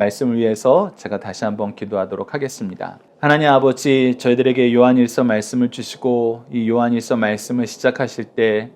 말씀을 위해서 제가 다시 한번 기도하도록 하겠습니다. 하나님 아버지, 저희들에게 요한일서 말씀을 주시고 이 요한일서 말씀을 시작하실 때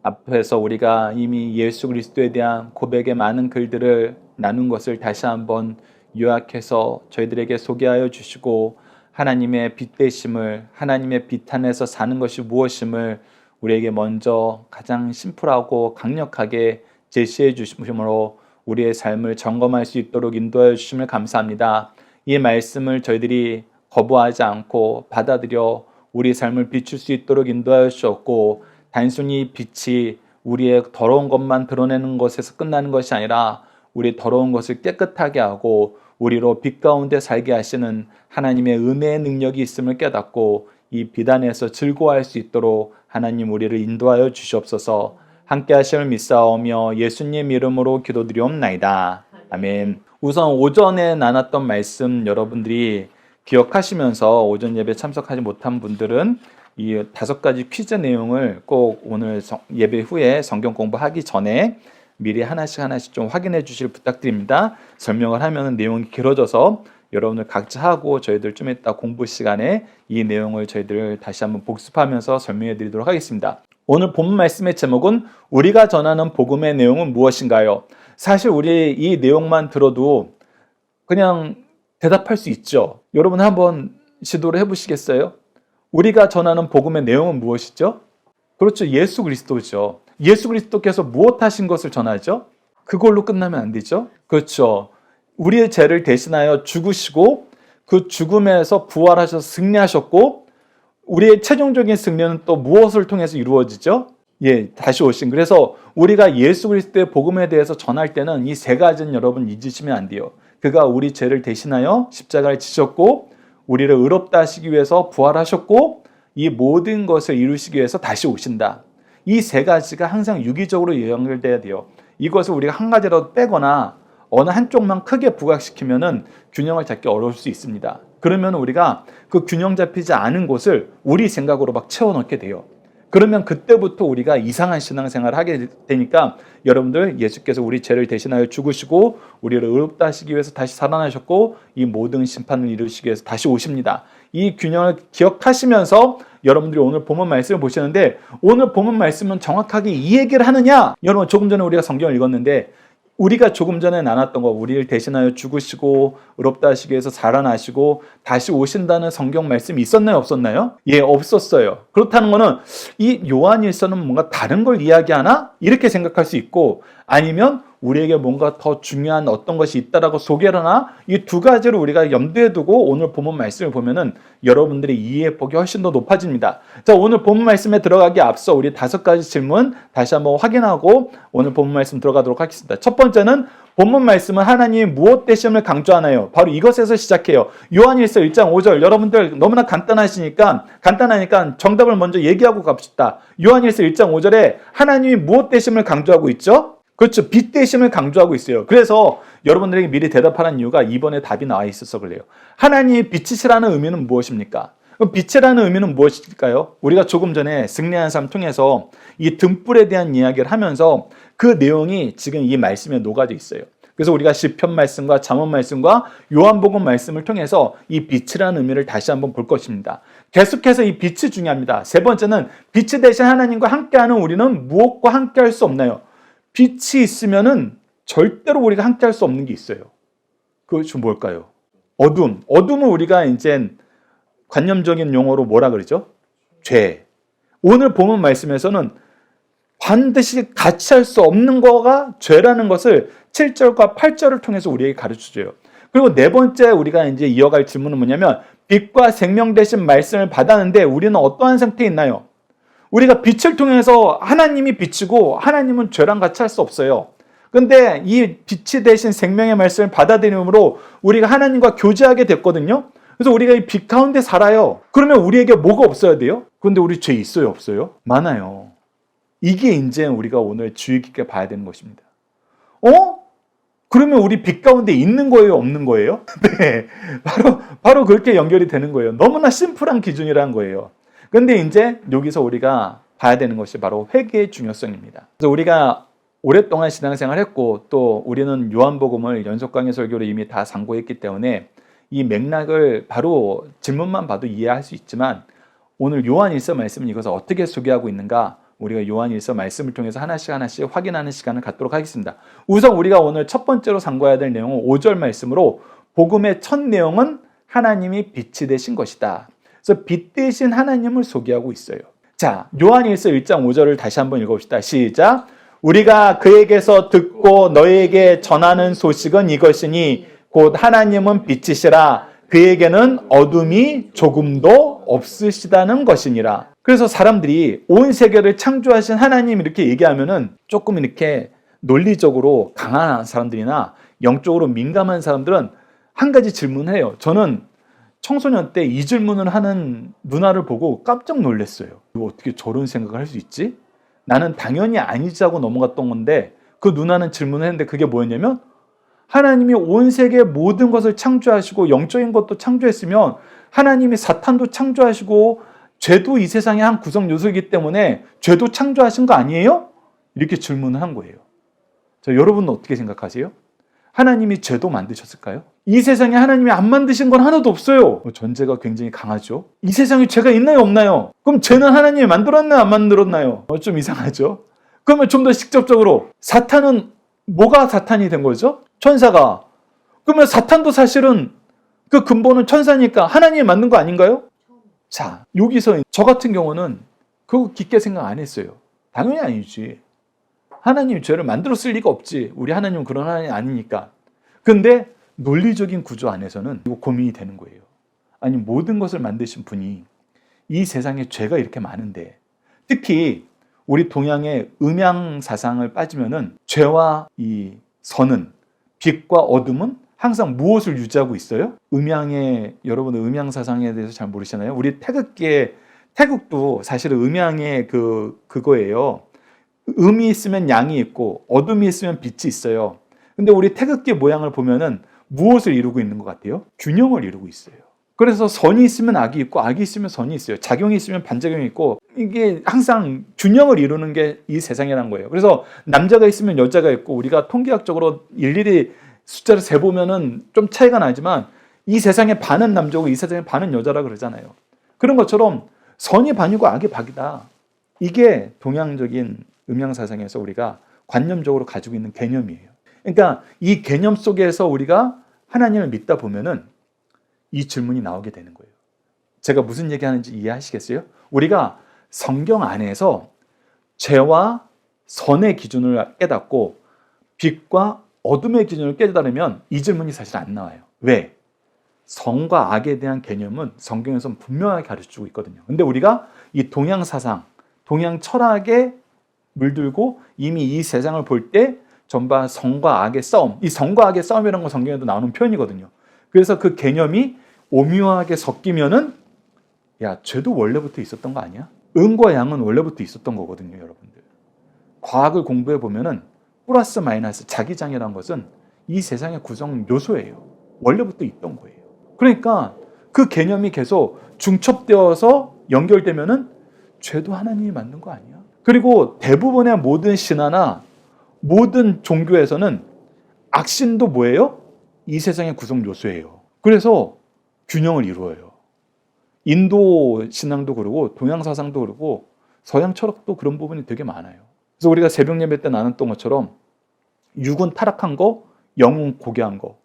앞에서 우리가 이미 예수 그리스도에 대한 고백의 많은 글들을 나눈 것을 다시 한번 요약해서 저희들에게 소개하여 주시고 하나님의 빛 되심을, 하나님의 빛 안에서 사는 것이 무엇임을 우리에게 먼저 가장 심플하고 강력하게 제시해 주심으로 우리의 삶을 점검할 수 있도록 인도하여 주심을 감사합니다. 이 말씀을 저희들이 거부하지 않고 받아들여 우리의 삶을 비출 수 있도록 인도하여 주셨고, 단순히 빛이 우리의 더러운 것만 드러내는 것에서 끝나는 것이 아니라 우리의 더러운 것을 깨끗하게 하고 우리로 빛 가운데 살게 하시는 하나님의 은혜의 능력이 있음을 깨닫고 이 빛 안에서 즐거워할 수 있도록 하나님 우리를 인도하여 주시옵소서. 함께 하심을 믿사오며 예수님 이름으로 기도드리옵나이다. 아멘. 우선 오전에 나눴던 말씀 여러분들이 기억하시면서 오전 예배 참석하지 못한 분들은 이 5가지 퀴즈 내용을 꼭 오늘 예배 후에 성경 공부하기 전에 미리 하나씩 좀 확인해 주실 부탁드립니다. 설명을 하면 내용이 길어져서 여러분들 각자 하고 저희들 좀 이따 공부 시간에 이 내용을 저희들 다시 한번 복습하면서 설명해 드리도록 하겠습니다. 오늘 본문 말씀의 제목은 우리가 전하는 복음의 내용은 무엇인가요? 사실 우리 이 내용만 들어도 그냥 대답할 수 있죠. 여러분 한번 시도를 해보시겠어요? 우리가 전하는 복음의 내용은 무엇이죠? 그렇죠. 예수 그리스도죠. 예수 그리스도께서 무엇 하신 것을 전하죠? 그걸로 끝나면 안 되죠. 그렇죠. 우리의 죄를 대신하여 죽으시고 그 죽음에서 부활하셔서 승리하셨고, 우리의 최종적인 승리는 또 무엇을 통해서 이루어지죠? 다시 오신. 그래서 우리가 예수 그리스도의 복음에 대해서 전할 때는 이 3가지는 여러분 잊으시면 안 돼요. 그가 우리 죄를 대신하여 십자가를 지셨고 우리를 의롭다 하시기 위해서 부활하셨고 이 모든 것을 이루시기 위해서 다시 오신다. 이 3가지가 항상 유기적으로 연결돼야 돼요. 이것을 우리가 한 가지라도 빼거나 어느 한쪽만 크게 부각시키면은 균형을 잡기 어려울 수 있습니다. 그러면 우리가 그 균형 잡히지 않은 곳을 우리 생각으로 막 채워넣게 돼요. 그러면 그때부터 우리가 이상한 신앙생활을 하게 되니까 여러분들, 예수께서 우리 죄를 대신하여 죽으시고 우리를 의롭다 하시기 위해서 다시 살아나셨고 이 모든 심판을 이루시기 위해서 다시 오십니다. 이 균형을 기억하시면서 여러분들이 오늘 본문 말씀을 보시는데, 오늘 본문 말씀은 정확하게 이 얘기를 하느냐? 여러분, 조금 전에 우리가 성경을 읽었는데 우리가 조금 전에 나눴던 거, 우리를 대신하여 죽으시고 의롭다 하시기 위해서 살아나시고 다시 오신다는 성경 말씀이 있었나요? 없었나요? 없었어요. 그렇다는 거는 이 요한일서는 뭔가 다른 걸 이야기하나? 이렇게 생각할 수 있고, 아니면 우리에게 뭔가 더 중요한 어떤 것이 있다라고 소개를 하나? 이 2가지를 우리가 염두에 두고 오늘 본문 말씀을 보면은 여러분들의 이해의 폭이 훨씬 더 높아집니다. 자, 오늘 본문 말씀에 들어가기 앞서 우리 5가지 질문 다시 한번 확인하고 오늘 본문 말씀 들어가도록 하겠습니다. 첫 번째는 본문 말씀은 하나님이 무엇 되심을 강조하나요? 바로 이것에서 시작해요. 요한일서 1장 5절. 여러분들 너무나 간단하니까 정답을 먼저 얘기하고 갑시다. 요한일서 1장 5절에 하나님이 무엇 되심을 강조하고 있죠? 그렇죠. 빛 되심을 강조하고 있어요. 그래서 여러분들에게 미리 대답하는 이유가 이번에 답이 나와 있어서 그래요. 하나님이 빛이시라는 의미는 무엇입니까? 그럼 빛이라는 의미는 무엇일까요? 우리가 조금 전에 승리하는 삶 통해서 이 등불에 대한 이야기를 하면서 그 내용이 지금 이 말씀에 녹아져 있어요. 그래서 우리가 시편 말씀과 잠언 말씀과 요한복음 말씀을 통해서 이 빛이라는 의미를 다시 한번 볼 것입니다. 계속해서 이 빛이 중요합니다. 3번째는 빛이 대신 하나님과 함께하는 우리는 무엇과 함께할 수 없나요? 빛이 있으면은 절대로 우리가 함께할 수 없는 게 있어요. 그것이 뭘까요? 어둠. 어둠은 우리가 이제 관념적인 용어로 뭐라 그러죠? 죄. 오늘 본문 말씀에서는 반드시 같이 할 수 없는 거가 죄라는 것을 7절과 8절을 통해서 우리에게 가르쳐줘요. 그리고 4번째 우리가 이제 이어갈 질문은 뭐냐면, 빛과 생명 되신 말씀을 받았는데 우리는 어떠한 상태에 있나요? 우리가 빛을 통해서 하나님이 빛이고 하나님은 죄랑 같이 할 수 없어요. 근데 이 빛이 되신 생명의 말씀을 받아들임으로 우리가 하나님과 교제하게 됐거든요. 그래서 우리가 이 빛 가운데 살아요. 그러면 우리에게 뭐가 없어야 돼요? 그런데 우리 죄 있어요, 없어요? 많아요. 이게 이제 우리가 오늘 주의 깊게 봐야 되는 것입니다. 그러면 우리 빛 가운데 있는 거예요, 없는 거예요? 네, 바로 그렇게 연결이 되는 거예요. 너무나 심플한 기준이라는 거예요. 근데 이제 여기서 우리가 봐야 되는 것이 바로 회개의 중요성입니다. 그래서 우리가 오랫동안 신앙생활을 했고 또 우리는 요한복음을 연속 강의 설교로 이미 다 상고했기 때문에 이 맥락을 바로 질문만 봐도 이해할 수 있지만 오늘 요한일서 말씀은 이것을 어떻게 소개하고 있는가 우리가 요한일서 말씀을 통해서 하나씩 확인하는 시간을 갖도록 하겠습니다. 우선 우리가 오늘 첫 번째로 상고해야 될 내용은 5절 말씀으로 복음의 첫 내용은 하나님이 빛이 되신 것이다. 그래서 빛 대신 하나님을 소개하고 있어요. 자, 요한일서 1장 5절을 다시 한번 읽어봅시다. 시작. 우리가 그에게서 듣고 너희에게 전하는 소식은 이것이니 곧 하나님은 빛이시라 그에게는 어둠이 조금도 없으시다는 것이니라. 그래서 사람들이 온 세계를 창조하신 하나님 이렇게 얘기하면은 조금 이렇게 논리적으로 강한 사람들이나 영적으로 민감한 사람들은 한 가지 질문을 해요. 저는 청소년 때 이 질문을 하는 누나를 보고 깜짝 놀랐어요. 이거 어떻게 저런 생각을 할 수 있지? 나는 당연히 아니지 하고 넘어갔던 건데 그 누나는 질문을 했는데 그게 뭐였냐면 하나님이 온 세계 모든 것을 창조하시고 영적인 것도 창조했으면 하나님이 사탄도 창조하시고 죄도 이 세상의 한 구성 요소이기 때문에 죄도 창조하신 거 아니에요? 이렇게 질문을 한 거예요. 자, 여러분은 어떻게 생각하세요? 하나님이 죄도 만드셨을까요? 이 세상에 하나님이 안 만드신 건 하나도 없어요. 전제가 굉장히 강하죠. 이 세상에 죄가 있나요 없나요? 그럼 죄는 하나님이 만들었나요 안 만들었나요? 좀 이상하죠. 그러면 좀 더 직접적으로 사탄은 뭐가 사탄이 된 거죠? 천사가. 그러면 사탄도 사실은 그 근본은 천사니까 하나님이 만든 거 아닌가요? 자, 여기서 저 같은 경우는 그거 깊게 생각 안 했어요. 당연히 아니지. 하나님이 죄를 만들었을 리가 없지. 우리 하나님은 그런 하나님이 아니니까. 근데 논리적인 구조 안에서는 이거 고민이 되는 거예요. 아니 모든 것을 만드신 분이 이 세상에 죄가 이렇게 많은데 특히 우리 동양의 음양 사상을 빠지면은 죄와 이 선은 빛과 어둠은 항상 무엇을 유지하고 있어요? 음양의 여러분은 음양 사상에 대해서 잘 모르시나요? 우리 태국도 사실은 음양의 그거예요. 음이 있으면 양이 있고 어둠이 있으면 빛이 있어요. 근데 우리 태극기 모양을 보면은 무엇을 이루고 있는 것 같아요? 균형을 이루고 있어요. 그래서 선이 있으면 악이 있고 악이 있으면 선이 있어요. 작용이 있으면 반작용이 있고 이게 항상 균형을 이루는 게 이 세상이라는 거예요. 그래서 남자가 있으면 여자가 있고 우리가 통계학적으로 일일이 숫자를 세보면은 좀 차이가 나지만 이 세상에 반은 남자고 이 세상에 반은 여자라 그러잖아요. 그런 것처럼 선이 반이고 악이 박이다. 이게 동양적인 음양사상에서 우리가 관념적으로 가지고 있는 개념이에요. 그러니까 이 개념 속에서 우리가 하나님을 믿다 보면은 이 질문이 나오게 되는 거예요. 제가 무슨 얘기하는지 이해하시겠어요? 우리가 성경 안에서 죄와 선의 기준을 깨닫고 빛과 어둠의 기준을 깨달으면 이 질문이 사실 안 나와요. 왜? 선과 악에 대한 개념은 성경에서 분명하게 가르쳐주고 있거든요. 근데 우리가 이 동양 사상, 동양 철학에 물들고 이미 이 세상을 볼 때 전반 선과 악의 싸움, 이 선과 악의 싸움이라는 건 성경에도 나오는 표현이거든요. 그래서 그 개념이 오묘하게 섞이면은 야, 죄도 원래부터 있었던 거 아니야? 음과 양은 원래부터 있었던 거거든요, 여러분들. 과학을 공부해 보면은 플러스 마이너스 자기장이라는 것은 이 세상의 구성 요소예요. 원래부터 있던 거예요. 그러니까 그 개념이 계속 중첩되어서 연결되면은 죄도 하나님이 만든 거 아니야? 그리고 대부분의 모든 신화나 모든 종교에서는 악신도 뭐예요? 이 세상의 구성 요소예요. 그래서 균형을 이루어요. 인도 신앙도 그러고 동양 사상도 그러고 서양 철학도 그런 부분이 되게 많아요. 그래서 우리가 새벽 예배 때 나눴던 것처럼 육은 타락한 거, 영은 고귀한 거.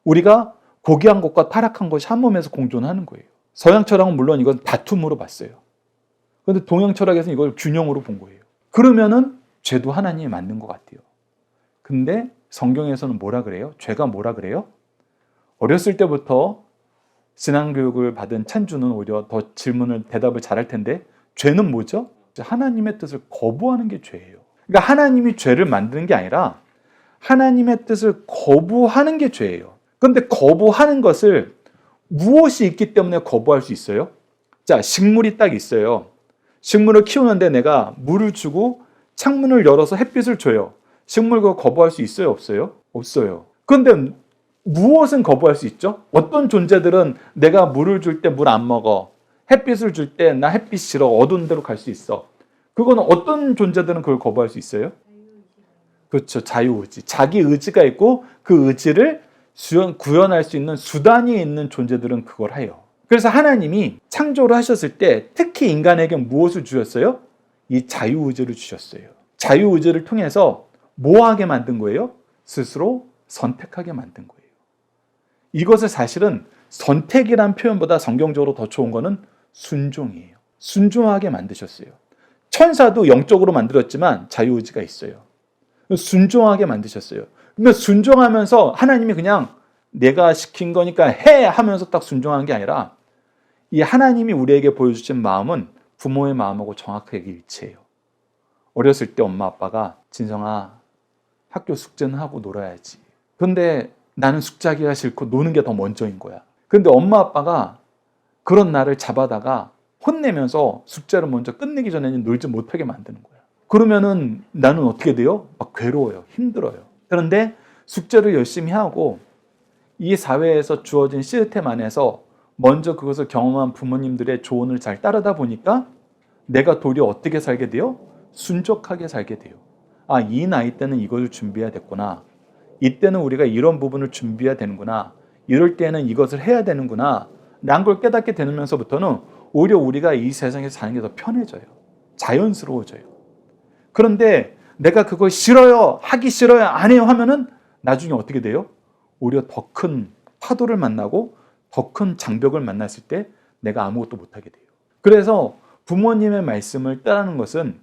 우리가 고귀한 것과 타락한 것이 한 몸에서 공존하는 거예요. 서양 철학은 물론 이건 다툼으로 봤어요. 그런데 동양 철학에서는 이걸 균형으로 본 거예요. 그러면은 죄도 하나님이 만든 것 같아요. 근데 성경에서는 뭐라 그래요? 죄가 뭐라 그래요? 어렸을 때부터 신앙교육을 받은 찬주는 오히려 더 대답을 잘할 텐데 죄는 뭐죠? 하나님의 뜻을 거부하는 게 죄예요. 그러니까 하나님이 죄를 만드는 게 아니라 하나님의 뜻을 거부하는 게 죄예요. 그런데 거부하는 것을 무엇이 있기 때문에 거부할 수 있어요? 자, 식물이 딱 있어요. 식물을 키우는데 내가 물을 주고 창문을 열어서 햇빛을 줘요. 식물 그거 거부할 수 있어요? 없어요? 없어요. 그런데 무엇은 거부할 수 있죠? 어떤 존재들은 내가 물을 줄 때 물 안 먹어. 햇빛을 줄 때 나 햇빛 싫어. 어두운 데로 갈 수 있어. 그거는 어떤 존재들은 그걸 거부할 수 있어요? 그렇죠. 자유의지. 자기 의지가 있고 그 의지를 구현할 수 있는 수단이 있는 존재들은 그걸 해요. 그래서 하나님이 창조를 하셨을 때 특히 인간에게 무엇을 주셨어요? 이 자유의지를 주셨어요. 자유의지를 통해서 뭐 하게 만든 거예요? 스스로 선택하게 만든 거예요. 이것을 사실은 선택이란 표현보다 성경적으로 더 좋은 거는 순종이에요. 순종하게 만드셨어요. 천사도 영적으로 만들었지만 자유의지가 있어요. 순종하게 만드셨어요. 그러면 순종하면서 하나님이 그냥 내가 시킨 거니까 해 하면서 딱 순종한 게 아니라 이 하나님이 우리에게 보여주신 마음은 부모의 마음하고 정확하게 일치해요. 어렸을 때 엄마 아빠가 진성아 학교 숙제는 하고 놀아야지. 그런데 나는 숙제하기가 싫고 노는 게 더 먼저인 거야. 그런데 엄마 아빠가 그런 나를 잡아다가 혼내면서 숙제를 먼저 끝내기 전에는 놀지 못하게 만드는 거야. 그러면은 나는 어떻게 돼요? 막 괴로워요. 힘들어요. 그런데 숙제를 열심히 하고 이 사회에서 주어진 시스템 안에서 먼저 그것을 경험한 부모님들의 조언을 잘 따르다 보니까 내가 도리어 어떻게 살게 돼요? 순종하게 살게 돼요. 아, 이 나이 때는 이걸 준비해야 됐구나. 이때는 우리가 이런 부분을 준비해야 되는구나. 이럴 때는 이것을 해야 되는구나. 라는 걸 깨닫게 되면서부터는 오히려 우리가 이 세상에서 사는 게 더 편해져요. 자연스러워져요. 그런데 내가 그걸 싫어요, 하기 싫어요, 안 해요 하면은 나중에 어떻게 돼요? 오히려 더 큰 파도를 만나고 더 큰 장벽을 만났을 때 내가 아무것도 못하게 돼요. 그래서 부모님의 말씀을 따르는 것은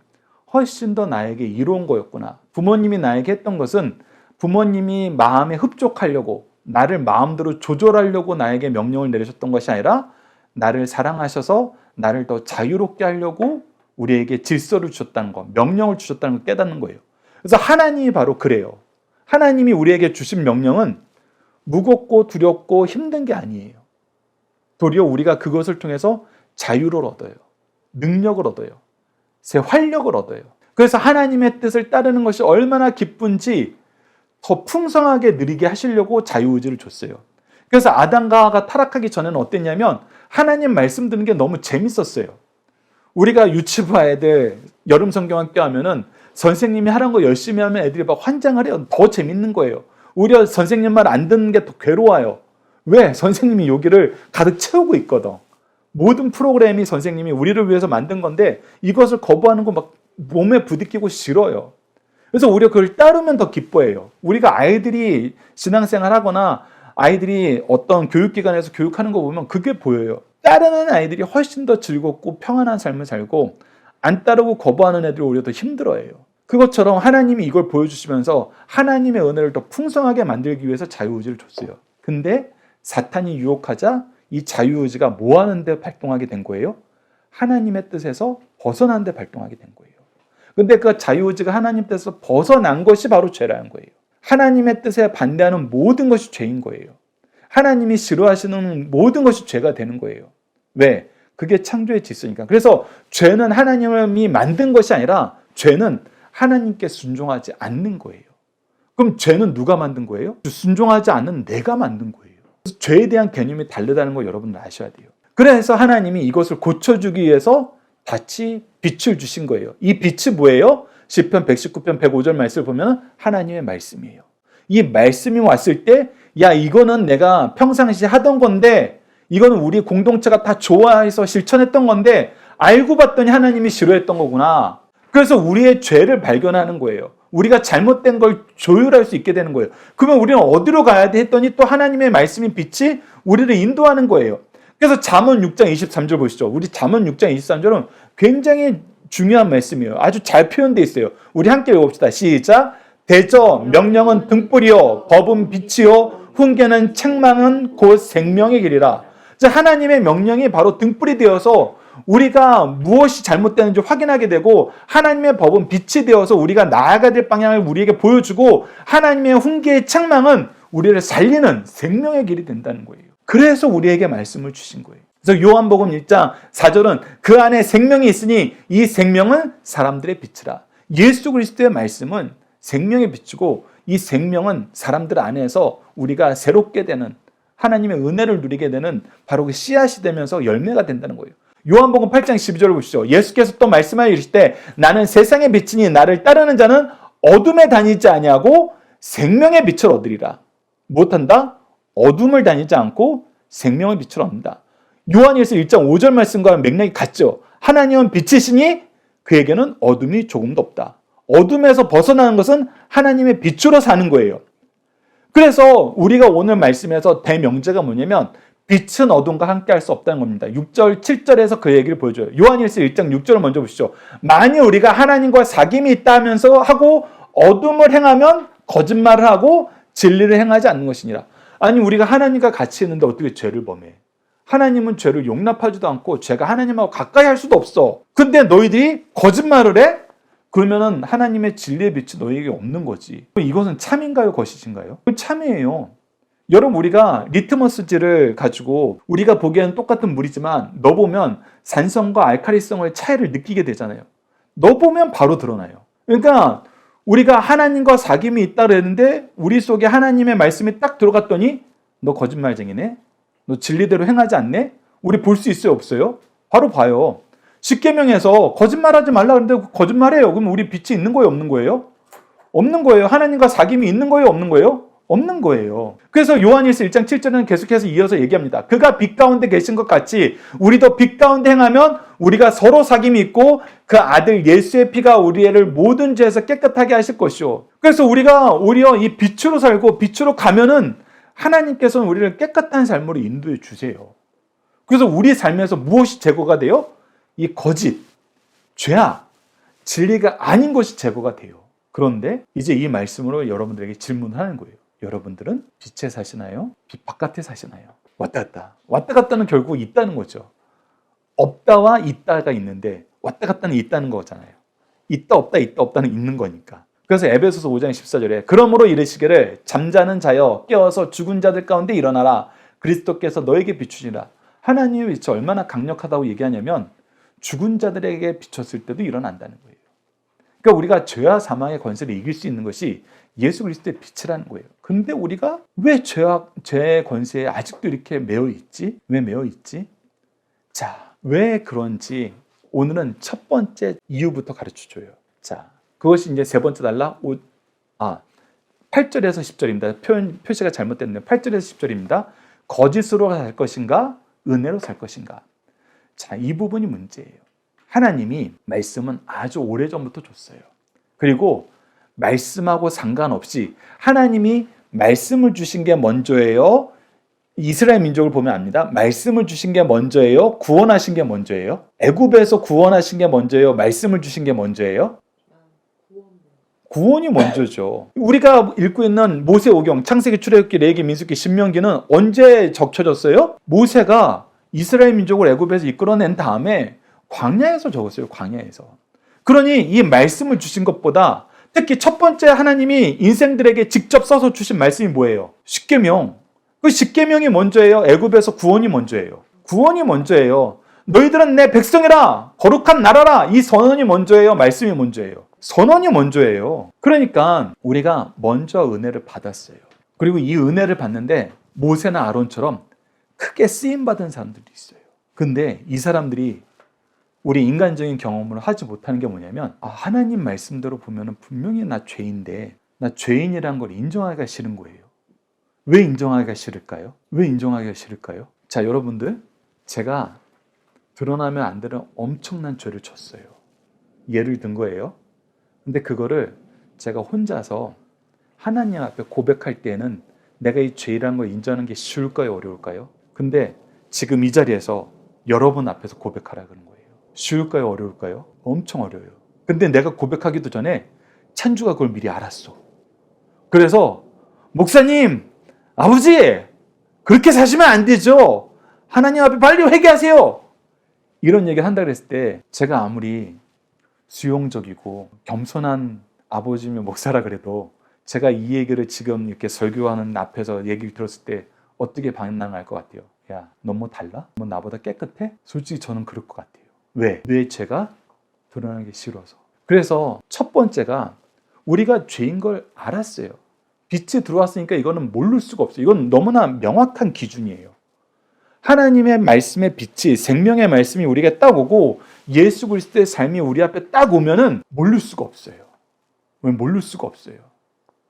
훨씬 더 나에게 이로운 거였구나. 부모님이 나에게 했던 것은 부모님이 마음에 흡족하려고 나를 마음대로 조절하려고 나에게 명령을 내리셨던 것이 아니라 나를 사랑하셔서 나를 더 자유롭게 하려고 우리에게 질서를 주셨다는 것, 명령을 주셨다는 걸 깨닫는 거예요. 그래서 하나님이 바로 그래요. 하나님이 우리에게 주신 명령은 무겁고 두렵고 힘든 게 아니에요. 도리어 우리가 그것을 통해서 자유를 얻어요. 능력을 얻어요. 새 활력을 얻어요. 그래서 하나님의 뜻을 따르는 것이 얼마나 기쁜지 더 풍성하게 누리게 하시려고 자유의지를 줬어요. 그래서 아담과 하와가 타락하기 전에는 어땠냐면 하나님 말씀 듣는 게 너무 재밌었어요. 우리가 유치부 애들 여름 성경학교 하면은 선생님이 하라는 거 열심히 하면 애들이 막 환장을 해요. 더 재밌는 거예요. 오히려 선생님 말 안 듣는 게 더 괴로워요. 왜? 선생님이 여기를 가득 채우고 있거든. 모든 프로그램이 선생님이 우리를 위해서 만든 건데 이것을 거부하는 거 막 몸에 부딪히고 싫어요. 그래서 오히려 그걸 따르면 더 기뻐해요. 우리가 아이들이 신앙생활 하거나 아이들이 어떤 교육기관에서 교육하는 거 보면 그게 보여요. 따르는 아이들이 훨씬 더 즐겁고 평안한 삶을 살고 안 따르고 거부하는 애들이 오히려 더 힘들어해요. 그것처럼 하나님이 이걸 보여주시면서 하나님의 은혜를 더 풍성하게 만들기 위해서 자유의지를 줬어요. 근데 사탄이 유혹하자 이 자유의지가 뭐 하는데 발동하게 된 거예요? 하나님의 뜻에서 벗어난 데 발동하게 된 거예요. 근데 그 자유의지가 하나님 뜻에서 벗어난 것이 바로 죄라는 거예요. 하나님의 뜻에 반대하는 모든 것이 죄인 거예요. 하나님이 싫어하시는 모든 것이 죄가 되는 거예요. 왜? 그게 창조의 질서니까. 그래서 죄는 하나님이 만든 것이 아니라 죄는 하나님께 순종하지 않는 거예요. 그럼 죄는 누가 만든 거예요? 순종하지 않는 내가 만든 거예요. 그래서 죄에 대한 개념이 다르다는 걸 여러분들 아셔야 돼요. 그래서 하나님이 이것을 고쳐주기 위해서 다시 빛을 주신 거예요. 이 빛이 뭐예요? 시편 119편 105절 말씀을 보면 하나님의 말씀이에요. 이 말씀이 왔을 때 야 이거는 내가 평상시 하던 건데 이거는 우리 공동체가 다 좋아해서 실천했던 건데 알고 봤더니 하나님이 싫어했던 거구나. 그래서 우리의 죄를 발견하는 거예요. 우리가 잘못된 걸 조율할 수 있게 되는 거예요. 그러면 우리는 어디로 가야 돼 했더니 또 하나님의 말씀인 빛이 우리를 인도하는 거예요. 그래서 잠언 6장 23절 보시죠. 우리 잠언 6장 23절은 굉장히 중요한 말씀이에요. 아주 잘 표현되어 있어요. 우리 함께 읽어봅시다. 시작. 대저 명령은 등불이요 법은 빛이요 훈계는 책망은 곧 생명의 길이라. 하나님의 명령이 바로 등불이 되어서 우리가 무엇이 잘못되는지 확인하게 되고 하나님의 법은 빛이 되어서 우리가 나아가야 될 방향을 우리에게 보여주고 하나님의 훈계의 책망은 우리를 살리는 생명의 길이 된다는 거예요. 그래서 우리에게 말씀을 주신 거예요. 그래서 요한복음 1장 4절은 그 안에 생명이 있으니 이 생명은 사람들의 빛이라. 예수 그리스도의 말씀은 생명의 빛이고 이 생명은 사람들 안에서 우리가 새롭게 되는 하나님의 은혜를 누리게 되는 바로 그 씨앗이 되면서 열매가 된다는 거예요. 요한복음 8장 12절을 보시죠. 예수께서 또 말씀하여 이르시되 나는 세상의 빛이니 나를 따르는 자는 어둠에 다니지 아니하고 생명의 빛을 얻으리라. 못한다? 어둠을 다니지 않고 생명의 빛을 얻는다. 요한일서 1장 5절 말씀과 맥락이 같죠. 하나님은 빛이시니 그에게는 어둠이 조금도 없다. 어둠에서 벗어나는 것은 하나님의 빛으로 사는 거예요. 그래서 우리가 오늘 말씀에서 대명제가 뭐냐면 빛은 어둠과 함께 할 수 없다는 겁니다. 6절, 7절에서 그 얘기를 보여줘요. 요한일서 1장 6절을 먼저 보시죠. 만일 우리가 하나님과 사귐이 있다 하면서 하고 어둠을 행하면 거짓말을 하고 진리를 행하지 않는 것이니라. 아니 우리가 하나님과 같이 있는데 어떻게 죄를 범해? 하나님은 죄를 용납하지도 않고 죄가 하나님하고 가까이 할 수도 없어. 근데 너희들이 거짓말을 해? 그러면은 하나님의 진리의 빛이 너희에게 없는 거지. 이것은 참인가요? 거짓인가요? 참이에요. 여러분 우리가 리트머스지를 가지고 우리가 보기에는 똑같은 물이지만 넣어보면 산성과 알칼리성의 차이를 느끼게 되잖아요. 넣어보면 바로 드러나요. 그러니까 우리가 하나님과 사귐이 있다 그랬는데 우리 속에 하나님의 말씀이 딱 들어갔더니 너 거짓말쟁이네? 너 진리대로 행하지 않네? 우리 볼 수 있어요? 없어요? 바로 봐요. 십계명에서 거짓말하지 말라 그랬는데 거짓말해요. 그럼 우리 빛이 있는 거예요? 없는 거예요? 없는 거예요. 하나님과 사귐이 있는 거예요? 없는 거예요? 없는 거예요. 그래서 요한일서 1장 7절은 계속해서 이어서 얘기합니다. 그가 빛 가운데 계신 것 같이 우리도 빛 가운데 행하면 우리가 서로 사귐이 있고 그 아들 예수의 피가 우리를 모든 죄에서 깨끗하게 하실 것이요. 그래서 우리가 오히려 이 빛으로 살고 빛으로 가면은 하나님께서는 우리를 깨끗한 삶으로 인도해 주세요. 그래서 우리 삶에서 무엇이 제거가 돼요? 이 거짓, 죄악, 진리가 아닌 것이 제거가 돼요. 그런데 이제 이 말씀으로 여러분들에게 질문을 하는 거예요. 여러분들은 빛에 사시나요? 빛 바깥에 사시나요? 왔다 갔다. 왔다 갔다는 결국 있다는 거죠. 없다와 있다가 있는데 왔다 갔다는 있다는 거잖아요. 있다 없다 있다 없다는 있는 거니까. 그래서 에베소서 5장 14절에 그러므로 이르시기를 잠자는 자여 깨어서 죽은 자들 가운데 일어나라. 그리스도께서 너에게 비추시라. 하나님의 빛이 얼마나 강력하다고 얘기하냐면 죽은 자들에게 비췄을 때도 일어난다는 거예요. 그러니까 우리가 죄와 사망의 권세를 이길 수 있는 것이 예수 그리스도의 빛이라는 거예요. 근데 우리가 왜 죄의 권세에 아직도 이렇게 매여 있지? 왜 매여 있지? 자, 왜 그런지 오늘은 첫 번째 이유부터 가르쳐 줘요. 자, 그것이 이제 세 번째 달라. 8절에서 10절입니다. 표시가 잘못됐네요. 8절에서 10절입니다. 거짓으로 살 것인가? 은혜로 살 것인가? 자, 이 부분이 문제예요. 하나님이 말씀은 아주 오래전부터 줬어요. 그리고 말씀하고 상관없이 하나님이 말씀을 주신 게 먼저예요. 이스라엘 민족을 보면 압니다. 말씀을 주신 게 먼저예요. 구원하신 게 먼저예요. 애굽에서 구원하신 게 먼저예요. 말씀을 주신 게 먼저예요. 구원이 먼저죠. 우리가 읽고 있는 모세오경, 창세기, 출애굽기, 레위기, 민수기, 신명기는 언제 적혀졌어요? 모세가 이스라엘 민족을 애굽에서 이끌어낸 다음에 광야에서 적었어요. 광야에서. 그러니 이 말씀을 주신 것보다 특히 첫 번째 하나님이 인생들에게 직접 써서 주신 말씀이 뭐예요? 십계명. 그 십계명이 먼저예요? 애굽에서 구원이 먼저예요? 구원이 먼저예요. 너희들은 내 백성이라 거룩한 나라라. 이 선언이 먼저예요? 말씀이 먼저예요? 선언이 먼저예요. 그러니까 우리가 먼저 은혜를 받았어요. 그리고 이 은혜를 받는데 모세나 아론처럼 크게 쓰임받은 사람들이 있어요. 근데 이 사람들이 우리 인간적인 경험을 하지 못하는 게 뭐냐면 하나님 말씀대로 보면 분명히 나 죄인데 나 죄인이라는 걸 인정하기가 싫은 거예요. 왜 인정하기가 싫을까요? 왜 인정하기가 싫을까요? 자, 여러분들, 제가 드러나면 안 되는 엄청난 죄를 졌어요. 예를 든 거예요. 근데 그거를 제가 혼자서 하나님 앞에 고백할 때는 내가 이 죄라는 걸 인정하는 게 쉬울까요? 어려울까요? 근데 지금 이 자리에서 여러분 앞에서 고백하라 그런 거예요. 쉬울까요? 어려울까요? 엄청 어려워요. 근데 내가 고백하기도 전에 찬주가 그걸 미리 알았어. 그래서 목사님, 아버지, 그렇게 사시면 안 되죠. 하나님 앞에 빨리 회개하세요. 이런 얘기를 한다 그랬을 때 제가 아무리 수용적이고 겸손한 아버지며 목사라 그래도 제가 이 얘기를 지금 이렇게 설교하는 앞에서 얘기를 들었을 때 어떻게 반응할 것 같아요? 야, 너 뭐 달라? 뭐 나보다 깨끗해? 솔직히 저는 그럴 것 같아요. 왜? 왜 제가 드러나기 싫어서. 그래서 첫 번째가 우리가 죄인 걸 알았어요. 빛이 들어왔으니까 이거는 모를 수가 없어요. 이건 너무나 명확한 기준이에요. 하나님의 말씀의 빛이, 생명의 말씀이 우리에게 딱 오고 예수 그리스도의 삶이 우리 앞에 딱 오면은 모를 수가 없어요. 왜 모를 수가 없어요.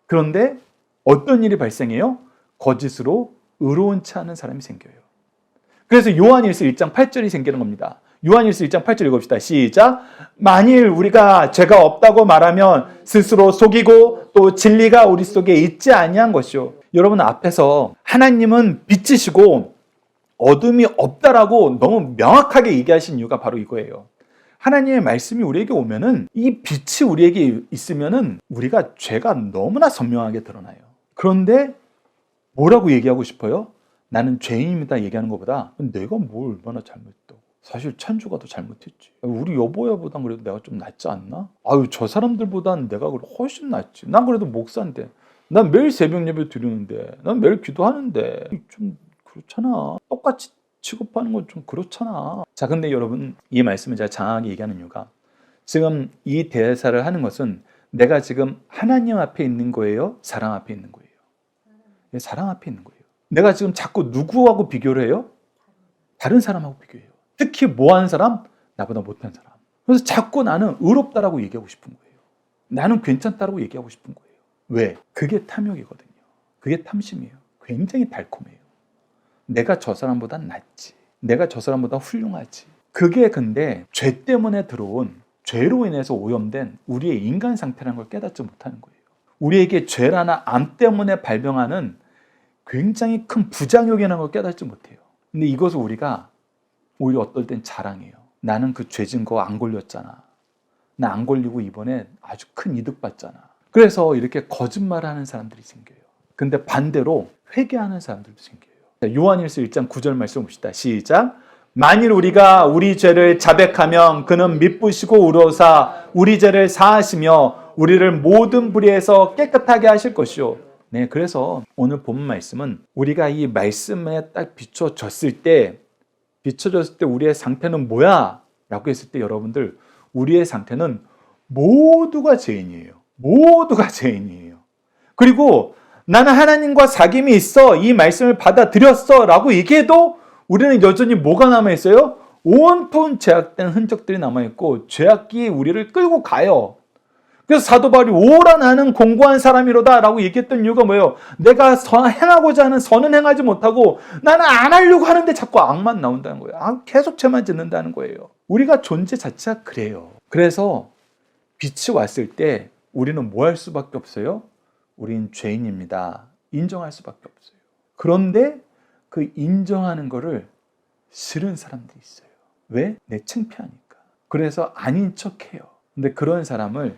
그런데 어떤 일이 발생해요? 거짓으로 의로운 체 하는 사람이 생겨요. 그래서 요한일서 1장 8절이 생기는 겁니다. 요한일서 1장 8절 읽읍시다. 시작. 만일 우리가 죄가 없다고 말하면 스스로 속이고 또 진리가 우리 속에 있지 아니한 것이요. 여러분 앞에서 하나님은 빛이시고 어둠이 없다라고 너무 명확하게 얘기하신 이유가 바로 이거예요. 하나님의 말씀이 우리에게 오면은 이 빛이 우리에게 있으면은 우리가 죄가 너무나 선명하게 드러나요. 그런데 뭐라고 얘기하고 싶어요? 나는 죄인입니다 얘기하는 것보다 내가 뭘 얼마나 잘못했다고. 사실 찬주가 더 잘못했지. 우리 여보야보단 그래도 내가 좀 낫지 않나? 아유 저 사람들보단 내가 훨씬 낫지. 난 그래도 목사인데. 난 매일 새벽 예배 드리는데. 난 매일 기도하는데. 좀 그렇잖아. 똑같이 취급하는 건 좀 그렇잖아. 자, 근데 여러분 이 말씀을 제가 장하게 얘기하는 이유가 지금 이 대사를 하는 것은 내가 지금 하나님 앞에 있는 거예요? 사람 앞에 있는 거예요? 사람 앞에 있는 거예요. 내가 지금 자꾸 누구하고 비교를 해요? 다른 사람하고 비교해요. 특히 뭐하는 사람? 나보다 못한 사람. 그래서 자꾸 나는 의롭다라고 얘기하고 싶은 거예요. 나는 괜찮다라고 얘기하고 싶은 거예요. 왜? 그게 탐욕이거든요. 그게 탐심이에요. 굉장히 달콤해요. 내가 저 사람보다 낫지. 내가 저 사람보다 훌륭하지. 그게 근데 죄 때문에 들어온, 죄로 인해서 오염된 우리의 인간 상태라는 걸 깨닫지 못하는 거예요. 우리에게 죄라나 암 때문에 발병하는 굉장히 큰 부작용이라는 걸 깨닫지 못해요. 근데 이것을 우리가 오히려 어떨 땐 자랑해요. 나는 그 죄진 거 안 걸렸잖아. 나 안 걸리고 이번에 아주 큰 이득 봤잖아. 그래서 이렇게 거짓말하는 사람들이 생겨요. 근데 반대로 회개하는 사람들도 생겨요. 요한일서 1장 9절 말씀 봅시다. 시작. 만일 우리가 우리 죄를 자백하면 그는 미쁘시고 의로우사 우리 죄를 사하시며 우리를 모든 불의에서 깨끗하게 하실 것이요. 네, 그래서 오늘 본 말씀은 우리가 이 말씀에 딱 비춰졌을 때 우리의 상태는 뭐야? 라고 했을 때 여러분들 우리의 상태는 모두가 죄인이에요. 모두가 죄인이에요. 그리고 나는 하나님과 사귐이 있어. 이 말씀을 받아들였어. 라고 얘기해도 우리는 여전히 뭐가 남아있어요? 온통 죄악된 흔적들이 남아있고 죄악이 우리를 끌고 가요. 그래서 사도 바울이 오라 나는 공고한 사람이로다 라고 얘기했던 이유가 뭐예요? 내가 행하고자 하는 선은 행하지 못하고 나는 안 하려고 하는데 자꾸 악만 나온다는 거예요. 계속 죄만 짓는다는 거예요. 우리가 존재 자체가 그래요. 그래서 빛이 왔을 때 우리는 뭐 할 수밖에 없어요? 우린 죄인입니다. 인정할 수밖에 없어요. 그런데 그 인정하는 거를 싫은 사람들이 있어요. 왜? 내 창피하니까. 그래서 아닌 척해요. 근데 그런 사람을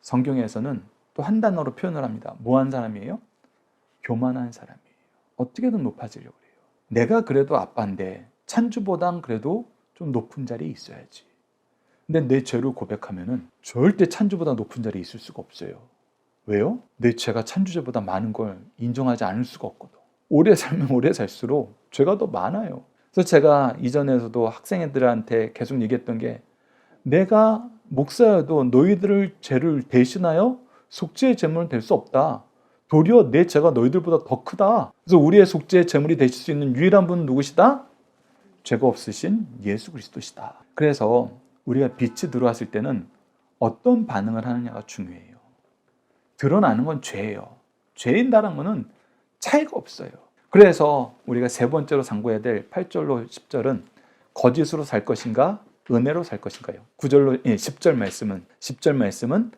성경에서는 또 한 단어로 표현을 합니다. 뭐한 사람이에요? 교만한 사람이에요. 어떻게든 높아지려고 해요. 내가 그래도 아빠인데 찬주보단 그래도 좀 높은 자리에 있어야지. 근데 내 죄를 고백하면은 절대 찬주보다 높은 자리에 있을 수가 없어요. 왜요? 내 죄가 찬주죄보다 많은 걸 인정하지 않을 수가 없거든. 오래 살면 오래 살수록 죄가 더 많아요. 그래서 제가 이전에서도 학생애들한테 계속 얘기했던 게 내가 목사여도 너희들의 죄를 대신하여 속죄의 제물은 될 수 없다. 도리어 내 죄가 너희들보다 더 크다. 그래서 우리의 속죄의 제물이 되실 수 있는 유일한 분은 누구시다? 죄가 없으신 예수 그리스도시다. 그래서 우리가 빛이 들어왔을 때는 어떤 반응을 하느냐가 중요해요. 드러나는 건 죄예요. 죄인다는 거는 차이가 없어요. 그래서 우리가 세 번째로 상고해야 될 8절로 10절은 거짓으로 살 것인가 은혜로 살 것인가요? 10절 말씀은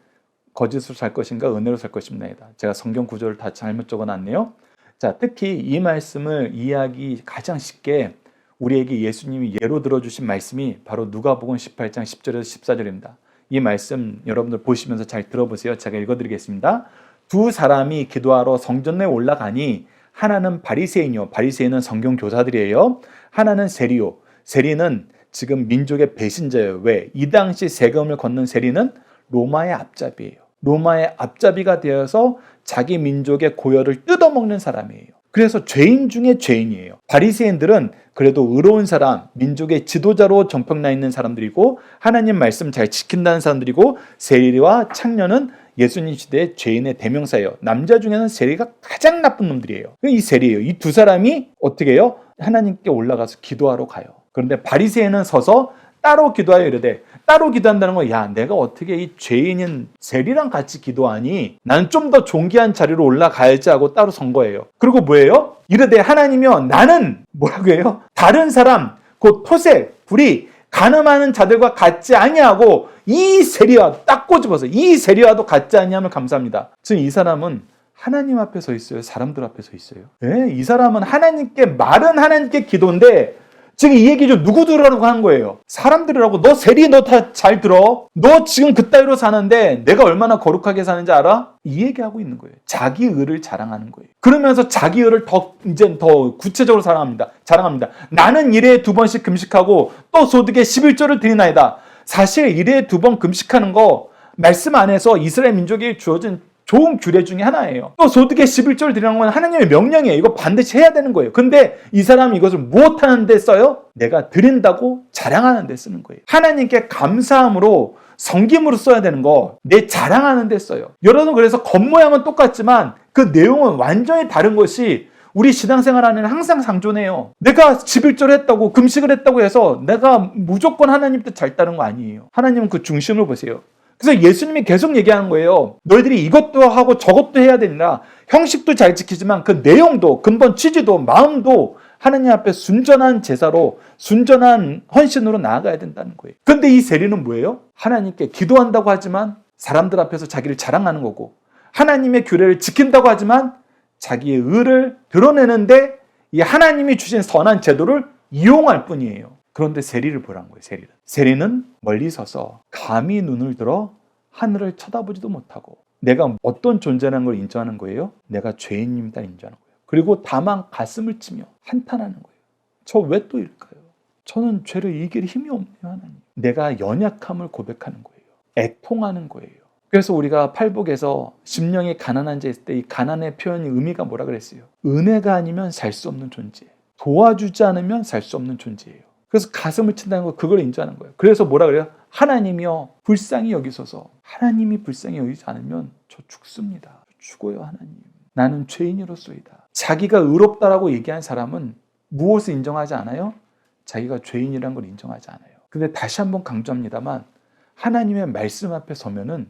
거짓으로 살 것인가 은혜로 살 것입니다. 제가 성경 구절을 다 잘못 적어놨네요. 자, 특히 이 말씀을 이해하기 가장 쉽게 우리에게 예수님이 예로 들어주신 말씀이 바로 누가복음 18장 10절에서 14절입니다. 이 말씀 여러분들 보시면서 잘 들어보세요. 제가 읽어드리겠습니다. 두 사람이 기도하러 성전에 올라가니 하나는 바리새인이요. 바리새인은 성경 교사들이에요. 하나는 세리요. 세리는 지금 민족의 배신자예요. 왜? 이 당시 세금을 걷는 세리는 로마의 앞잡이에요. 로마의 앞잡이가 되어서 자기 민족의 고열을 뜯어먹는 사람이에요. 그래서 죄인 중에 죄인이에요. 바리새인들은 그래도 의로운 사람, 민족의 지도자로 정평나 있는 사람들이고 하나님 말씀 잘 지킨다는 사람들이고 세리와 창녀는 예수님 시대의 죄인의 대명사예요. 남자 중에는 세리가 가장 나쁜 놈들이에요. 이 세리예요. 이 두 사람이 어떻게 해요? 하나님께 올라가서 기도하러 가요. 그런데 바리새인은 서서 따로 기도하여 이르되, 따로 기도한다는 건, 야, 내가 어떻게 이 죄인인 셀이랑 같이 기도하니? 나는 좀 더 존귀한 자리로 올라가야지 하고 따로 선 거예요. 그리고 뭐예요? 이르되 하나님이여, 나는 뭐라고 해요? 다른 사람, 곧 토색, 불이 간음하는 자들과 같지 아니하고 이 세리와 딱 꼬집어서 이 세리와도 같지 아니하면 감사합니다. 지금 이 사람은 하나님 앞에 서 있어요? 사람들 앞에 서 있어요? 네, 이 사람은 하나님께, 말은 하나님께 기도인데 지금 이 얘기 좀 누구 들으라고 하는 거예요? 사람들이라고. 너 세리, 너 다 잘 들어. 너 지금 그따위로 사는데 내가 얼마나 거룩하게 사는지 알아? 이 얘기하고 있는 거예요. 자기 의를 자랑하는 거예요. 그러면서 자기 의를 더 구체적으로 자랑합니다. 나는 1회에 2번씩 금식하고 또 소득의 11조를 드리나이다. 사실 1회에 2번 금식하는 거 말씀 안에서 이스라엘 민족에 주어진 좋은 규례 중에 하나예요. 또 소득의 11조를 드리는 건 하나님의 명령이에요. 이거 반드시 해야 되는 거예요. 근데 이 사람이 이것을 무엇하는 데 써요? 내가 드린다고 자랑하는 데 쓰는 거예요. 하나님께 감사함으로, 섬김으로 써야 되는 거 내 자랑하는 데 써요. 여러분, 그래서 겉모양은 똑같지만 그 내용은 완전히 다른 것이 우리 신앙생활 안에는 항상 상존해요. 내가 11조를 했다고, 금식을 했다고 해서 내가 무조건 하나님 뜻 잘 따른 거 아니에요. 하나님은 그 중심을 보세요. 그래서 예수님이 계속 얘기하는 거예요. 너희들이 이것도 하고 저것도 해야 되니라. 형식도 잘 지키지만 그 내용도, 근본 취지도, 마음도 하나님 앞에 순전한 제사로, 순전한 헌신으로 나아가야 된다는 거예요. 근데 이 세리는 뭐예요? 하나님께 기도한다고 하지만 사람들 앞에서 자기를 자랑하는 거고, 하나님의 규례를 지킨다고 하지만 자기의 의를 드러내는데 이 하나님이 주신 선한 제도를 이용할 뿐이에요. 그런데 세리를 보라는 거예요. 세리는 멀리 서서 감히 눈을 들어 하늘을 쳐다보지도 못하고 내가 어떤 존재라는 걸 인정하는 거예요. 내가 죄인입니다 인정하는 거예요. 그리고 다만 가슴을 치며 한탄하는 거예요. 저 왜 또 이럴까요? 저는 죄를 이길 힘이 없네요. 하나님. 내가 연약함을 고백하는 거예요. 애통하는 거예요. 그래서 우리가 팔복에서 심령이 가난한 자 있을 때 이 가난의 표현이 의미가 뭐라 그랬어요? 은혜가 아니면 살 수 없는 존재, 도와주지 않으면 살 수 없는 존재예요. 그래서 가슴을 친다는 거, 그걸 인정하는 거예요. 그래서 뭐라 그래요? 하나님이여 불쌍히 여기소서. 하나님이 불쌍히 여기지 않으면 저 죽습니다. 죽어요. 하나님. 나는 죄인이로소이다. 자기가 의롭다라고 얘기한 사람은 무엇을 인정하지 않아요? 자기가 죄인이라는 걸 인정하지 않아요. 근데 다시 한번 강조합니다만 하나님의 말씀 앞에 서면은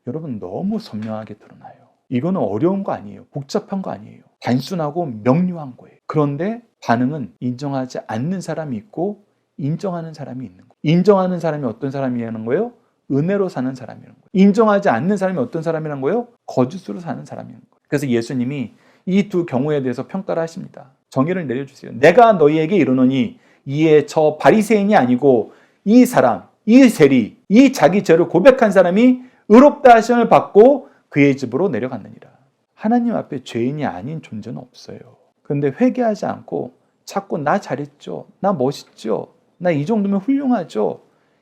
여러분 너무 선명하게 드러나요. 이거는 어려운 거 아니에요. 복잡한 거 아니에요. 단순하고 명료한 거예요. 그런데 반응은 인정하지 않는 사람이 있고 인정하는 사람이 있는 거예요. 인정하는 사람이 어떤 사람이라는 거예요? 은혜로 사는 사람이라는 거예요. 인정하지 않는 사람이 어떤 사람이라는 거예요? 거짓으로 사는 사람이라는 거예요. 그래서 예수님이 이 두 경우에 대해서 평가를 하십니다. 정의를 내려주세요. 내가 너희에게 이르노니 이에 저 바리새인이 아니고 이 사람, 이 세리, 이 자기 죄를 고백한 사람이 의롭다 하심을 받고 그의 집으로 내려갔느니라. 하나님 앞에 죄인이 아닌 존재는 없어요. 그런데 회개하지 않고 자꾸 나 잘했죠, 나 멋있죠, 나 이 정도면 훌륭하죠,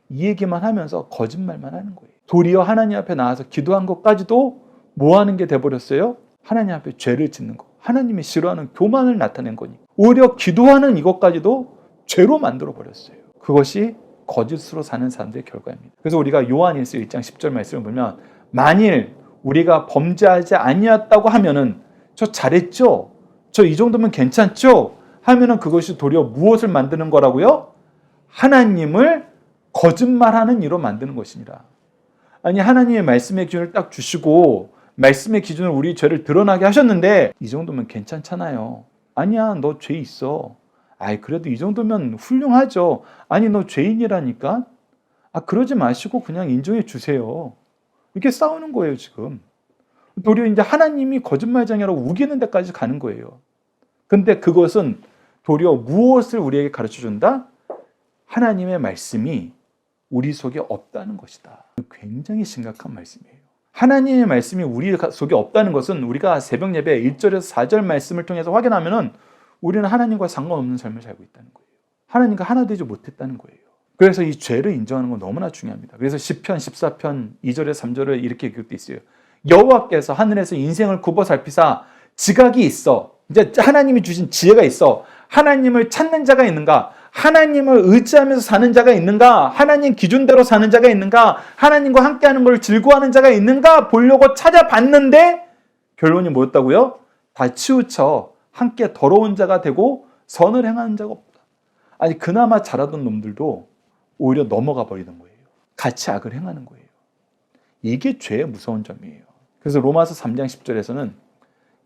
이 얘기만 하면서 거짓말만 하는 거예요. 도리어 하나님 앞에 나와서 기도한 것까지도 뭐 하는 게 돼버렸어요? 하나님 앞에 죄를 짓는 거, 하나님이 싫어하는 교만을 나타낸 거니 오히려 기도하는 이것까지도 죄로 만들어버렸어요. 그것이 거짓으로 사는 사람들의 결과입니다. 그래서 우리가 요한일서 1장 10절 말씀을 보면 만일 우리가 범죄하지 아니었다고 하면은 저 잘했죠? 저 이 정도면 괜찮죠? 하면은 그것이 도리어 무엇을 만드는 거라고요? 하나님을 거짓말하는 이로 만드는 것이니라. 아니 하나님의 말씀의 기준을 딱 주시고 말씀의 기준으로 우리 죄를 드러나게 하셨는데 이 정도면 괜찮잖아요. 아니야 너 죄 있어. 아이 그래도 이 정도면 훌륭하죠. 아니 너 죄인이라니까. 아 그러지 마시고 그냥 인정해 주세요. 이렇게 싸우는 거예요 지금. 도리어 이제 하나님이 거짓말장이라고 우기는 데까지 가는 거예요. 근데 그것은 도리어 무엇을 우리에게 가르쳐 준다? 하나님의 말씀이 우리 속에 없다는 것이다. 굉장히 심각한 말씀이에요. 하나님의 말씀이 우리 속에 없다는 것은 우리가 새벽 예배 1절에서 4절 말씀을 통해서 확인하면은 우리는 하나님과 상관없는 삶을 살고 있다는 거예요. 하나님과 하나 되지 못했다는 거예요. 그래서 이 죄를 인정하는 건 너무나 중요합니다. 그래서 시편 14편 2절에서 3절에 이렇게 기록되어 있어요. 여호와께서 하늘에서 인생을 굽어 살피사 지각이 있어. 이제 하나님이 주신 지혜가 있어. 하나님을 찾는 자가 있는가? 하나님을 의지하면서 사는 자가 있는가? 하나님 기준대로 사는 자가 있는가? 하나님과 함께하는 걸 즐거워하는 자가 있는가? 보려고 찾아봤는데 결론이 뭐였다고요? 다 치우쳐 함께 더러운 자가 되고 선을 행하는 자가 없다. 아니 그나마 잘하던 놈들도 오히려 넘어가 버리는 거예요. 같이 악을 행하는 거예요. 이게 죄의 무서운 점이에요. 그래서 로마서 3장 10절에서는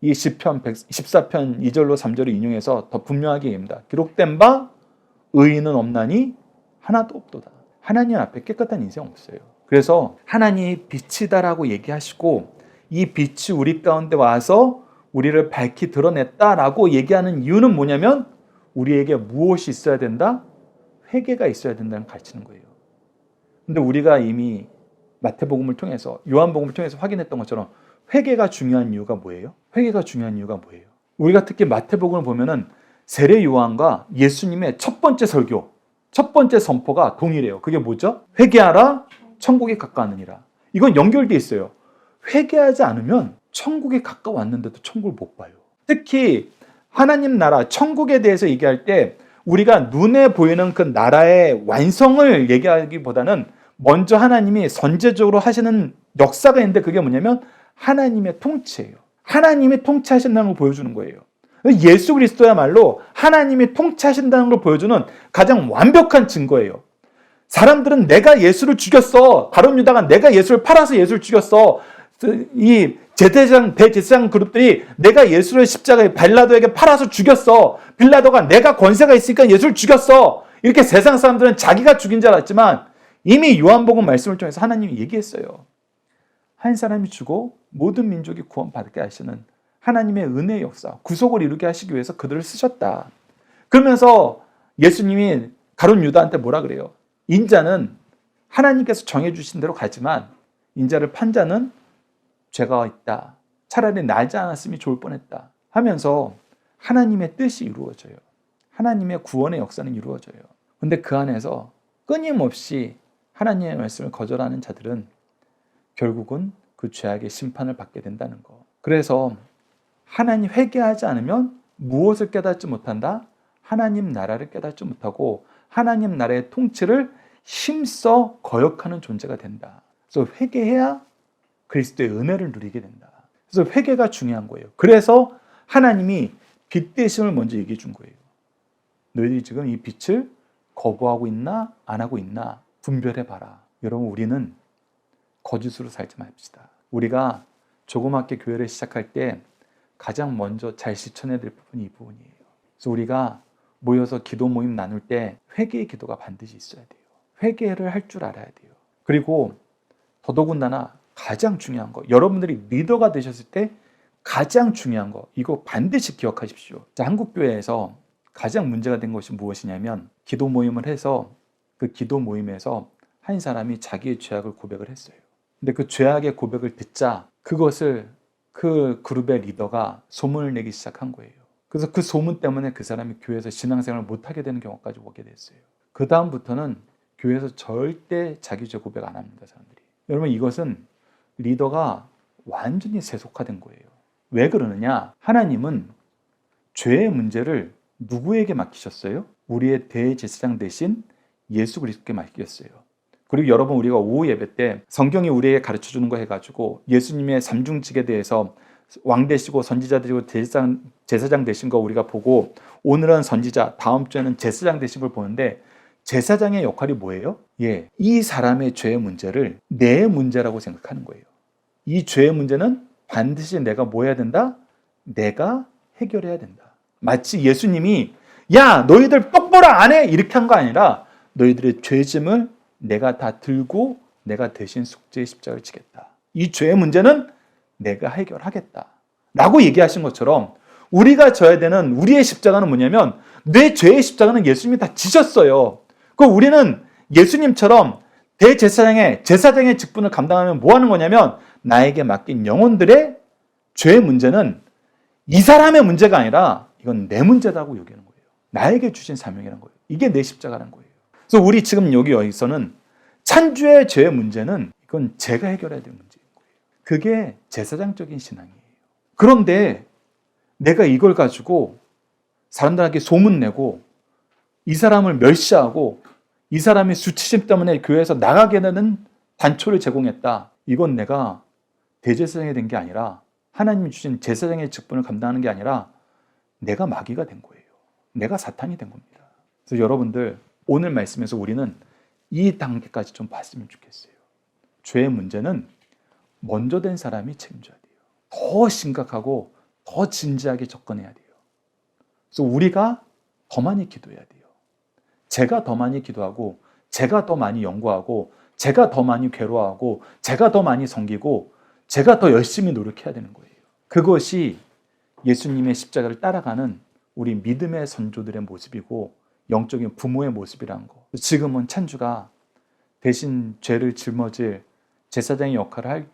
이 시편 14편 2절로 3절을 인용해서 더 분명하게 얘기합니다. 기록된 바 의인은 없나니 하나도 없도다. 하나님 앞에 깨끗한 인생 없어요. 그래서 하나님이 빛이다라고 얘기하시고 이 빛이 우리 가운데 와서 우리를 밝히 드러냈다라고 얘기하는 이유는 뭐냐면 우리에게 무엇이 있어야 된다? 회개가 있어야 된다는 가르치는 거예요. 근데 우리가 이미 마태복음을 통해서 요한복음을 통해서 확인했던 것처럼 회개가 중요한 이유가 뭐예요? 회개가 중요한 이유가 뭐예요? 우리가 특히 마태복음을 보면은 세례 요한과 예수님의 첫 번째 설교, 첫 번째 선포가 동일해요. 그게 뭐죠? 회개하라, 천국에 가까웠느니라. 이건 연결돼 있어요. 회개하지 않으면 천국에 가까웠는데도 천국을 못 봐요. 특히 하나님 나라, 천국에 대해서 얘기할 때 우리가 눈에 보이는 그 나라의 완성을 얘기하기보다는 먼저 하나님이 선제적으로 하시는 역사가 있는데 그게 뭐냐면 하나님의 통치예요. 하나님이 통치하신다는 걸 보여주는 거예요. 예수 그리스도야말로 하나님이 통치하신다는 걸 보여주는 가장 완벽한 증거예요. 사람들은 내가 예수를 죽였어. 가룟 유다가 내가 예수를 팔아서 예수를 죽였어. 이 대제사장 그룹들이 내가 예수를 십자가에 빌라도에게 팔아서 죽였어. 빌라도가 내가 권세가 있으니까 예수를 죽였어. 이렇게 세상 사람들은 자기가 죽인 줄 알았지만 이미 요한복음 말씀을 통해서 하나님이 얘기했어요. 한 사람이 죽어 모든 민족이 구원받게 하시는 하나님의 은혜의 역사, 구속을 이루게 하시기 위해서 그들을 쓰셨다. 그러면서 예수님이 가룟 유다한테 뭐라 그래요? 인자는 하나님께서 정해주신 대로 가지만 인자를 판 자는 죄가 있다. 차라리 날지 않았으면 좋을 뻔했다. 하면서 하나님의 뜻이 이루어져요. 하나님의 구원의 역사는 이루어져요. 근데 그 안에서 끊임없이 하나님의 말씀을 거절하는 자들은 결국은 그 죄악의 심판을 받게 된다는 거. 그래서 하나님 회개하지 않으면 무엇을 깨닫지 못한다? 하나님 나라를 깨닫지 못하고 하나님 나라의 통치를 힘써 거역하는 존재가 된다. 그래서 회개해야 그리스도의 은혜를 누리게 된다. 그래서 회개가 중요한 거예요. 그래서 하나님이 빛 되심을 먼저 얘기해 준 거예요. 너희들이 지금 이 빛을 거부하고 있나 안 하고 있나 분별해 봐라. 여러분 우리는 거짓으로 살지 맙시다. 우리가 조그맣게 교회를 시작할 때 가장 먼저 잘 실천해야 될 부분이 이 부분이에요. 그래서 우리가 모여서 기도 모임 나눌 때 회개의 기도가 반드시 있어야 돼요. 회개를 할 줄 알아야 돼요. 그리고 더더군다나 가장 중요한 거, 여러분들이 리더가 되셨을 때 가장 중요한 거, 이거 반드시 기억하십시오. 자, 한국교회에서 가장 문제가 된 것이 무엇이냐면 기도 모임을 해서 그 기도 모임에서 한 사람이 자기의 죄악을 고백을 했어요. 근데 그 죄악의 고백을 듣자 그것을 그 그룹의 리더가 소문을 내기 시작한 거예요. 그래서 그 소문 때문에 그 사람이 교회에서 신앙생활을 못하게 되는 경우까지 오게 됐어요. 그 다음부터는 교회에서 절대 자기 죄 고백 안 합니다, 사람들이. 여러분 이것은 리더가 완전히 세속화된 거예요. 왜 그러느냐? 하나님은 죄의 문제를 누구에게 맡기셨어요? 우리의 대제사장 대신 예수 그리스도께 맡겼어요. 그리고 여러분 우리가 오후 예배 때 성경이 우리에게 가르쳐주는 거 해가지고 예수님의 삼중직에 대해서 왕 되시고 선지자 되시고 제사장 되신 거 우리가 보고 오늘은 선지자, 다음 주에는 제사장 되신 걸 보는데 제사장의 역할이 뭐예요? 이 사람의 죄의 문제를 내 문제라고 생각하는 거예요. 이 죄의 문제는 반드시 내가 뭐 해야 된다? 내가 해결해야 된다. 마치 예수님이 야 너희들 똑바로 안 해! 이렇게 한 거 아니라 너희들의 죄짐을 내가 다 들고 내가 대신 숙제의 십자가를 지겠다. 이 죄의 문제는 내가 해결하겠다. 라고 얘기하신 것처럼 우리가 져야 되는 우리의 십자가는 뭐냐면 내 죄의 십자가는 예수님이 다 지셨어요. 그 우리는 예수님처럼 제사장의 직분을 감당하면 뭐 하는 거냐면 나에게 맡긴 영혼들의 죄의 문제는 이 사람의 문제가 아니라 이건 내 문제라고 여기는 거예요. 나에게 주신 사명이라는 거예요. 이게 내 십자가라는 거예요. 그래서 우리 지금 여기서는 찬주의 죄의 문제는 이건 제가 해결해야 될 문제인 거예요. 그게 제사장적인 신앙이에요. 그런데 내가 이걸 가지고 사람들에게 소문내고 이 사람을 멸시하고 이 사람이 수치심 때문에 교회에서 나가게 되는 단초를 제공했다. 이건 내가 대제사장이 된 게 아니라 하나님이 주신 제사장의 직분을 감당하는 게 아니라 내가 마귀가 된 거예요. 내가 사탄이 된 겁니다. 그래서 여러분들 오늘 말씀에서 우리는 이 단계까지 좀 봤으면 좋겠어요. 죄의 문제는 먼저 된 사람이 책임져야 돼요. 더 심각하고 더 진지하게 접근해야 돼요. 그래서 우리가 더 많이 기도해야 돼요. 제가 더 많이 기도하고, 제가 더 많이 연구하고, 제가 더 많이 괴로워하고, 제가 더 많이 섬기고, 제가 더 열심히 노력해야 되는 거예요. 그것이 예수님의 십자가를 따라가는 우리 믿음의 선조들의 모습이고 영적인 부모의 모습이라는 거. 지금은 찬주가 대신 죄를 짊어질 제사장의 역할을 할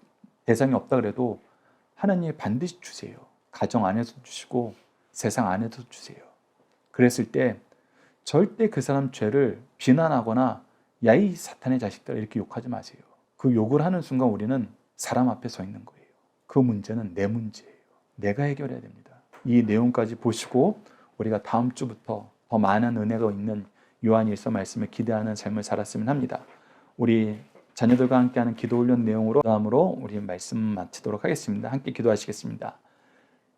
대상이 없다 그래도 하나님이 반드시 주세요. 가정 안에서 주시고 세상 안에서 주세요. 그랬을 때 절대 그 사람 죄를 비난하거나 야 이 사탄의 자식들 이렇게 욕하지 마세요. 그 욕을 하는 순간 우리는 사람 앞에 서 있는 거예요. 그 문제는 내 문제예요. 내가 해결해야 됩니다. 이 내용까지 보시고 우리가 다음 주부터 더 많은 은혜가 있는 요한일서 말씀을 기대하는 삶을 살았으면 합니다. 우리 자녀들과 함께하는 기도 훈련 내용으로 다음으로 우리 말씀 마치도록 하겠습니다. 함께 기도하시겠습니다.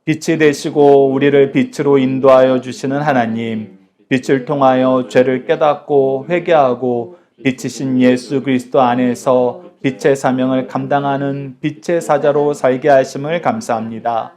빛이 되시고 우리를 빛으로 인도하여 주시는 하나님, 빛을 통하여 죄를 깨닫고 회개하고 빛이신 예수 그리스도 안에서 빛의 사명을 감당하는 빛의 사자로 살게 하심을 감사합니다.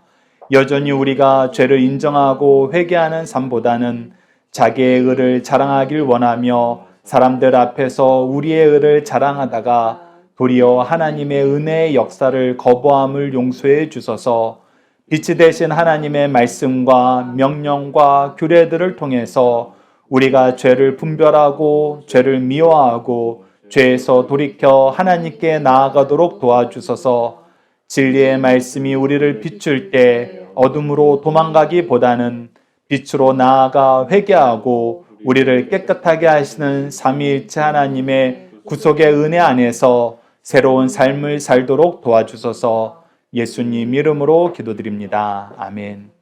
여전히 우리가 죄를 인정하고 회개하는 삶보다는 자기의 의를 자랑하길 원하며 사람들 앞에서 우리의 의를 자랑하다가 도리어 하나님의 은혜의 역사를 거부함을 용서해 주소서. 빛이 되신 하나님의 말씀과 명령과 규례들을 통해서 우리가 죄를 분별하고 죄를 미워하고 죄에서 돌이켜 하나님께 나아가도록 도와주소서. 진리의 말씀이 우리를 비출 때 어둠으로 도망가기보다는 빛으로 나아가 회개하고 우리를 깨끗하게 하시는 삼위일체 하나님의 구속의 은혜 안에서 새로운 삶을 살도록 도와주소서. 예수님 이름으로 기도드립니다. 아멘.